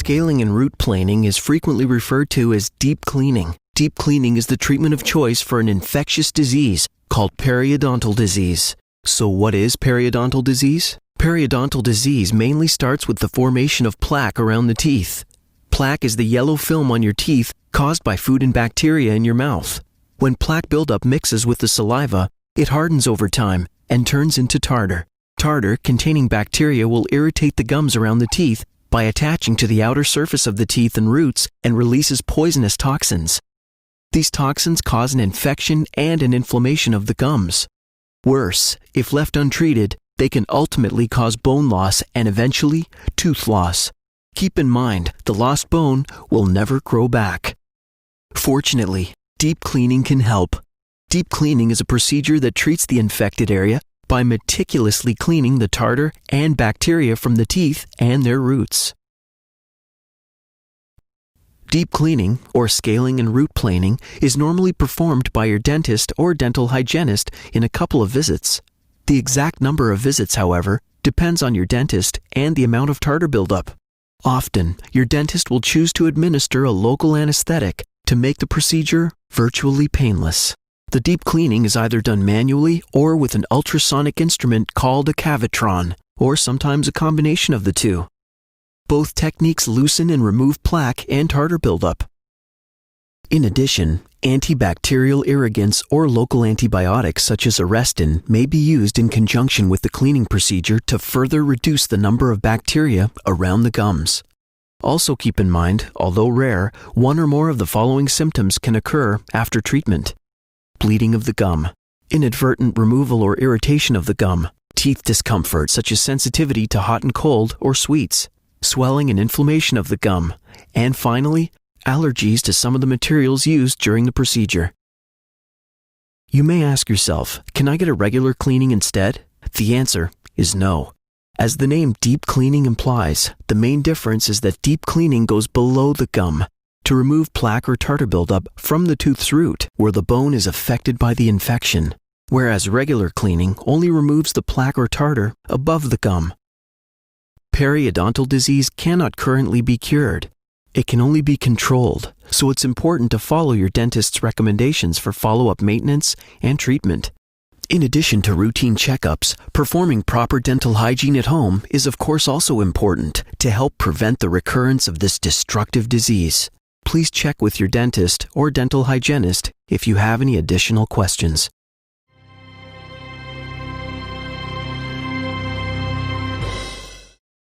Scaling and root planing is frequently referred to as deep cleaning. Deep cleaning is the treatment of choice for an infectious disease called periodontal disease. So what is periodontal disease? Periodontal disease mainly starts with the formation of plaque around the teeth. Plaque is the yellow film on your teeth caused by food and bacteria in your mouth. When plaque buildup mixes with the saliva, it hardens over time and turns into tartar. Tartar containing bacteria will irritate the gums around the teeth by attaching to the outer surface of the teeth and roots and releases poisonous toxins. These toxins cause an infection and an inflammation of the gums. Worse, if left untreated, they can ultimately cause bone loss and eventually tooth loss. Keep in mind, the lost bone will never grow back. Fortunately, deep cleaning can help. Deep cleaning is a procedure that treats the infected area by meticulously cleaning the tartar and bacteria from the teeth and their roots. Deep cleaning, or scaling and root planing, is normally performed by your dentist or dental hygienist in a couple of visits. The exact number of visits, however, depends on your dentist and the amount of tartar buildup. Often, your dentist will choose to administer a local anesthetic to make the procedure virtually painless. The deep cleaning is either done manually or with an ultrasonic instrument called a cavitron, or sometimes a combination of the two. Both techniques loosen and remove plaque and tartar buildup. In addition, antibacterial irrigants or local antibiotics such as Arestin may be used in conjunction with the cleaning procedure to further reduce the number of bacteria around the gums. Also keep in mind, although rare, one or more of the following symptoms can occur after treatment. Bleeding of the gum, inadvertent removal or irritation of the gum, teeth discomfort such as sensitivity to hot and cold or sweets, swelling and inflammation of the gum, and finally, allergies to some of the materials used during the procedure. You may ask yourself, can I get a regular cleaning instead? The answer is no. As the name deep cleaning implies, the main difference is that deep cleaning goes below the gum to remove plaque or tartar buildup from the tooth's root where the bone is affected by the infection, whereas regular cleaning only removes the plaque or tartar above the gum. Periodontal disease cannot currently be cured. It can only be controlled, so it's important to follow your dentist's recommendations for follow-up maintenance and treatment. In addition to routine checkups, performing proper dental hygiene at home is of course also important to help prevent the recurrence of this destructive disease. Please check with your dentist or dental hygienist if you have any additional questions.